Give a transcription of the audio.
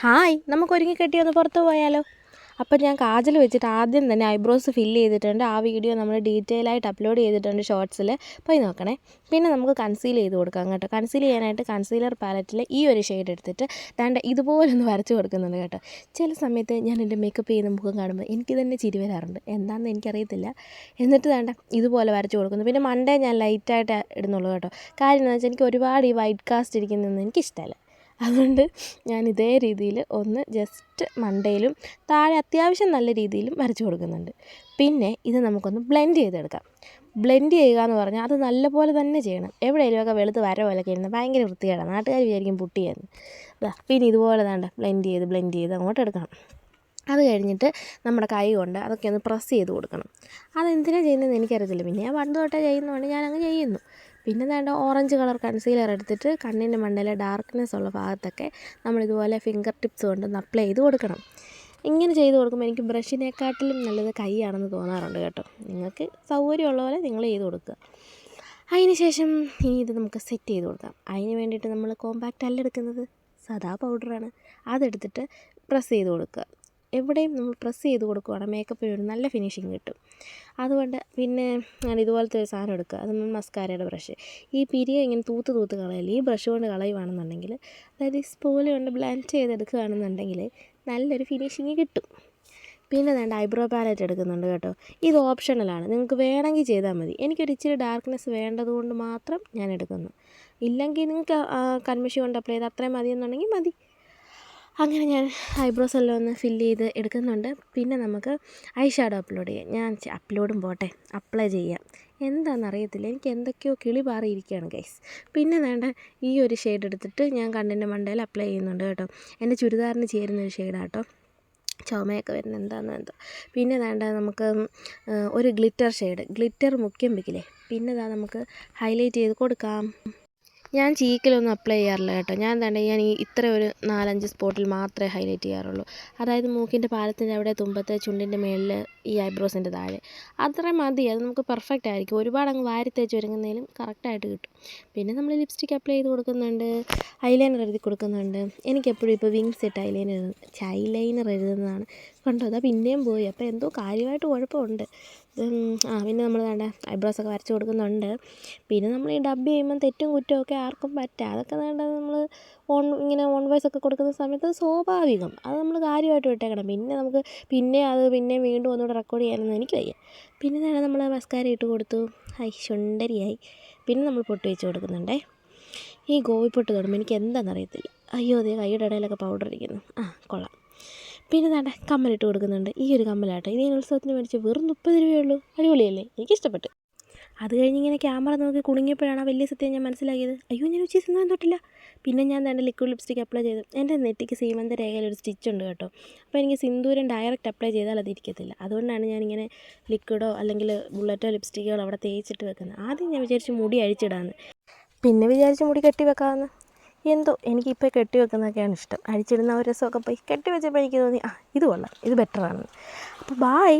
Hi, നമുക്ക് ഒരുങ്ങിക്കെട്ടി ഒന്ന് പുറത്ത് പോയാലോ? അപ്പോൾ ഞാൻ കാജൽ വെച്ചിട്ട് ആദ്യം തന്നെ ഐബ്രോസ് ഫില്ല് ചെയ്തിട്ടുണ്ട്. ആ വീഡിയോ നമ്മൾ ഡീറ്റെയിൽ ആയിട്ട് അപ്ലോഡ് ചെയ്തിട്ടുണ്ട് ഷോർട്സിൽ, പോയി നോക്കണേ. പിന്നെ നമുക്ക് കൺസീൽ ചെയ്ത് കൊടുക്കാം കേട്ടോ. കൺസീൽ ചെയ്യാനായിട്ട് കൺസീലർ പാലറ്റിൽ ഈ ഒരു ഷെയ്ഡ് എടുത്തിട്ട് ദാണ്ട ഇതുപോലൊന്ന് വരച്ച് കൊടുക്കുന്നുണ്ട് കേട്ടോ. ചില സമയത്ത് ഞാൻ എൻ്റെ മേക്കപ്പ് ചെയ്യുന്ന മുഖം കാണുമ്പോൾ എനിക്ക് തന്നെ ചിരി വരാറുണ്ട്, എന്താണെന്ന് എനിക്കറിയത്തില്ല. എന്നിട്ട് ദാണ്ട ഇതുപോലെ വരച്ച് കൊടുക്കുന്നു. പിന്നെ മണ്ടേ ഞാൻ ലൈറ്റായിട്ട് ഇടുന്നുള്ളൂ കേട്ടോ. കാര്യം എന്ന് വെച്ചാൽ എനിക്ക് ഒരുപാട് ഈ വൈറ്റ് കാസ്റ്റ് ഇരിക്കുന്നതൊന്നും എനിക്കിഷ്ടമല്ല. അതുകൊണ്ട് ഞാൻ ഇതേ രീതിയിൽ ഒന്ന് ജസ്റ്റ് മണ്ടയിലും താഴെ അത്യാവശ്യം നല്ല രീതിയിലും വരച്ച് കൊടുക്കുന്നുണ്ട്. പിന്നെ ഇത് നമുക്കൊന്ന് ബ്ലെൻഡ് ചെയ്തെടുക്കാം. ബ്ലെൻഡ് ചെയ്യുക എന്ന് പറഞ്ഞാൽ അത് നല്ലപോലെ തന്നെ ചെയ്യണം. എവിടെയെങ്കിലുമൊക്കെ വെളുത്ത് വര പോലൊക്കെ ഇരുന്ന് ഭയങ്കര വൃത്തികേടാണ്, നാട്ടുകാർ വിചാരിക്കും പുട്ടിയെന്ന്. പിന്നെ ഇതുപോലെ വേണ്ട ബ്ലെൻഡ് ചെയ്ത് അങ്ങോട്ട് എടുക്കണം. അത് കഴിഞ്ഞിട്ട് നമ്മുടെ കൈ കൊണ്ട് അതൊക്കെ ഒന്ന് പ്രസ് ചെയ്ത് കൊടുക്കണം. അതെന്തിനാണ് ചെയ്യുന്നതെന്ന് എനിക്കറിയത്തില്ല, പിന്നെ ഞാൻ പണ്ട് തൊട്ടേ ചെയ്യുന്നതുകൊണ്ട് ഞാനങ്ങ് ചെയ്യുന്നു. പിന്നെ വേണ്ട ഓറഞ്ച് കളർ കൺസീലർ എടുത്തിട്ട് കണ്ണിൻ്റെ മണ്ടയിലെ ഡാർക്ക്നെസ് ഉള്ള ഭാഗത്തൊക്കെ നമ്മളിതുപോലെ ഫിംഗർ ടിപ്സ് കൊണ്ടൊന്ന് അപ്ലൈ ചെയ്ത് കൊടുക്കണം. ഇങ്ങനെ ചെയ്ത് കൊടുക്കുമ്പോൾ എനിക്ക് ബ്രഷിനെക്കാട്ടിലും നല്ലത് കൈയാണെന്ന് തോന്നാറുണ്ട് കേട്ടോ. നിങ്ങൾക്ക് സൗകര്യമുള്ള പോലെ നിങ്ങൾ ചെയ്ത് കൊടുക്കുക. അതിന് ശേഷം ഇനി ഇത് നമുക്ക് സെറ്റ് ചെയ്ത് കൊടുക്കാം. അതിന് വേണ്ടിയിട്ട് നമ്മൾ കോമ്പാക്റ്റ് അല്ല എടുക്കുന്നത്, സാദാ പൗഡറാണ്. അതെടുത്തിട്ട് പ്രസ് ചെയ്ത് കൊടുക്കുക. എവിടെയും നമ്മൾ പ്രസ് ചെയ്ത് കൊടുക്കുകയാണെങ്കിൽ മേക്കപ്പിന് ഒരു നല്ല ഫിനിഷിങ് കിട്ടും. അതുകൊണ്ട് പിന്നെ ഞാൻ ഇതുപോലത്തെ ഒരു സാധനം എടുക്കുക, അത് മസ്കാരയുടെ ബ്രഷ്. ഈ പിരിയ ഇങ്ങനെ തൂത്ത് കളയില്ല, ഈ ബ്രഷ് കൊണ്ട് കളയുവാണെന്നുണ്ടെങ്കിൽ, അതായത് ഈ സ്പൂല് കൊണ്ട് ബ്ലെൻഡ് ചെയ്തെടുക്കുകയാണെന്നുണ്ടെങ്കിൽ നല്ലൊരു ഫിനിഷിങ് കിട്ടും. പിന്നെ വേണ്ട ഐബ്രോ പാലറ്റ് എടുക്കുന്നുണ്ട് കേട്ടോ. ഇത് ഓപ്ഷണലാണ്, നിങ്ങൾക്ക് വേണമെങ്കിൽ ചെയ്താൽ മതി. എനിക്കൊരു ഇച്ചിരി ഡാർക്ക്നെസ് വേണ്ടതുകൊണ്ട് മാത്രം ഞാൻ എടുക്കുന്നു. ഇല്ലെങ്കിൽ നിങ്ങൾക്ക് കൺമഷി കൊണ്ട് അപ്ലൈ ചെയ്ത് അത്രയും മതിയെന്നുണ്ടെങ്കിൽ മതി. അങ്ങനെ ഞാൻ ഐബ്രോസ് എല്ലാം ഒന്ന് ഫില്ല് ചെയ്ത് എടുക്കുന്നുണ്ട്. പിന്നെ നമുക്ക് ഐ ഷാഡോ അപ്ലോഡ് ചെയ്യാം. ഞാൻ അപ്ലോഡും പോട്ടെ, അപ്ലൈ ചെയ്യാം. എന്താണെന്നറിയത്തില്ല, എനിക്ക് എന്തൊക്കെയോ കിളി പാറിയിരിക്കുകയാണ് ഗൈസ്. പിന്നെ വേണ്ട ഈ ഒരു ഷെയ്ഡ് എടുത്തിട്ട് ഞാൻ കണ്ണിൻ്റെ മണ്ടയിൽ അപ്ലൈ ചെയ്യുന്നുണ്ട് കേട്ടോ. എൻ്റെ ചുരിദാറിന് ചേരുന്നൊരു ഷെയ്ഡാണ് കേട്ടോ. ചുമയൊക്കെ വരുന്നത് എന്താണെന്ന്. പിന്നെ വേണ്ട നമുക്ക് ഒരു ഗ്ലിറ്റർ ഷെയ്ഡ്, ഗ്ലിറ്റർ മുഖ്യം വെക്കില്ലേ. പിന്നെ നമുക്ക് ഹൈലൈറ്റ് ചെയ്ത് കൊടുക്കാം. ഞാൻ ചീക്കിലൊന്നും അപ്ലൈ ചെയ്യാറില്ല കേട്ടോ. ഞാൻ ഈ ഇത്ര ഒരു 4-5 സ്പോട്ടിൽ മാത്രമേ ഹൈലൈറ്റ് ചെയ്യാറുള്ളൂ. അതായത് മൂക്കിൻ്റെ പാലത്തിൻ്റെ അവിടെ, തുമ്പത്ത്, ചുണ്ടിൻ്റെ മേളിൽ, ഈ ഐബ്രോസിൻ്റെ താഴെ. അത്രയും മതി, അത് നമുക്ക് പെർഫെക്റ്റ് ആയിരിക്കും. ഒരുപാട് അങ്ങ് വാരി തേച്ച് ഒരുങ്ങുന്നതിലും കറക്റ്റായിട്ട് കിട്ടും. പിന്നെ നമ്മൾ ലിപ്സ്റ്റിക്ക് അപ്ലൈ ചെയ്ത് കൊടുക്കുന്നുണ്ട്, ഐലൈനർ എഴുതി കൊടുക്കുന്നുണ്ട്. എനിക്കെപ്പോഴും ഇപ്പോൾ വിങ്സ് ഇട്ട് ഐലൈനർ എഴുതുന്നതാണ് കണ്ടോ. അതാ പിന്നെയും പോയി. അപ്പോൾ എന്തോ കാര്യമായിട്ട് കുഴപ്പമുണ്ട്. പിന്നെ നമ്മൾ വേണ്ട ഐബ്രോസൊക്കെ വരച്ച് കൊടുക്കുന്നുണ്ട്. പിന്നെ നമ്മൾ ഈ ഡബ് ചെയ്യുമ്പം തെറ്റും കുറ്റമൊക്കെ ആർക്കും പറ്റാം. അതൊക്കെ വേണ്ട നമ്മൾ ഇങ്ങനെ ഓൺ വോയിസ് ഒക്കെ കൊടുക്കുന്ന സമയത്ത് സ്വാഭാവികം, അത് നമ്മൾ കാര്യമായിട്ട് വിട്ടേക്കണം. പിന്നെ നമുക്ക് പിന്നെ വീണ്ടും ഒന്നുകൂടെ റെക്കോർഡ് ചെയ്യാനൊന്നും എനിക്ക് വയ്യ. പിന്നെ വേണം നമ്മൾ മസ്കാര ഇട്ട് കൊടുത്തു, ശുണ്ടരിയായി. പിന്നെ നമ്മൾ പൊട്ട് വെച്ച് കൊടുക്കുന്നുണ്ടേ. ഈ ഗോവിപ്പൊട്ട് തൊടുമ്പോൾ എനിക്ക് എന്താണെന്നറിയത്തില്ല, അയ്യോ അതേ കൈയുടെ ഇടയിലൊക്കെ പൗഡർ ഇരിക്കുന്നു. കൊള്ളാം. പിന്നെ വേണ്ട കമ്മലിട്ട് കൊടുക്കുന്നുണ്ട്. ഈ ഒരു കമ്മലാട്ടെ, ഇത് ഉത്സവത്തിന് മേടിച്ച് വെറും 30 രൂപയേ ഉള്ളൂ. അടിപൊളിയല്ലേ, എനിക്കിഷ്ടപ്പെട്ടു. അത് കഴിഞ്ഞ് ഇങ്ങനെ ക്യാമറ നോക്കി കുണുങ്ങിയപ്പോഴാണ് ആ വലിയ സത്യം ഞാൻ മനസ്സിലാക്കിയത്. അയ്യോ, ഞാൻ ഉച്ച സിനിമ തൊട്ടില്ല. പിന്നെ ഞാൻ വേണ്ട ലിക്വിഡ് ലിപ്സ്റ്റിക്ക് അപ്ലൈ ചെയ്തു. എൻ്റെ നെറ്റിക്ക് സീമന്ത രേഖയിലൊരു സ്റ്റിച്ചുണ്ട് കേട്ടോ. അപ്പോൾ എനിക്ക് സിന്ദൂരം ഡയറക്റ്റ് അപ്ലൈ ചെയ്താൽ അത് ഇരിക്കത്തില്ല. അതുകൊണ്ടാണ് ഞാനിങ്ങനെ ലിക്വിഡോ അല്ലെങ്കിൽ ബുള്ളറ്റോ ലിപ്സ്റ്റിക്കുകളോ അവിടെ തേച്ചിട്ട് വെക്കുന്നത്. ആദ്യം ഞാൻ വിചാരിച്ച് മുടി അഴിച്ചിടാമെന്ന്, പിന്നെ വിചാരിച്ച് മുടി കെട്ടി വെക്കാമെന്ന്. എന്തോ എനിക്കിപ്പോൾ കെട്ടി വെക്കുന്നതൊക്കെയാണ് ഇഷ്ടം. അഴിച്ചിടുന്ന ഒരു രസമൊക്കെ പോയി കെട്ടി വെച്ചപ്പോൾ എനിക്ക് തോന്നി ഇത് കൊള്ളാം, ഇത് ബെറ്ററാണെന്ന്. അപ്പോൾ ബായ്.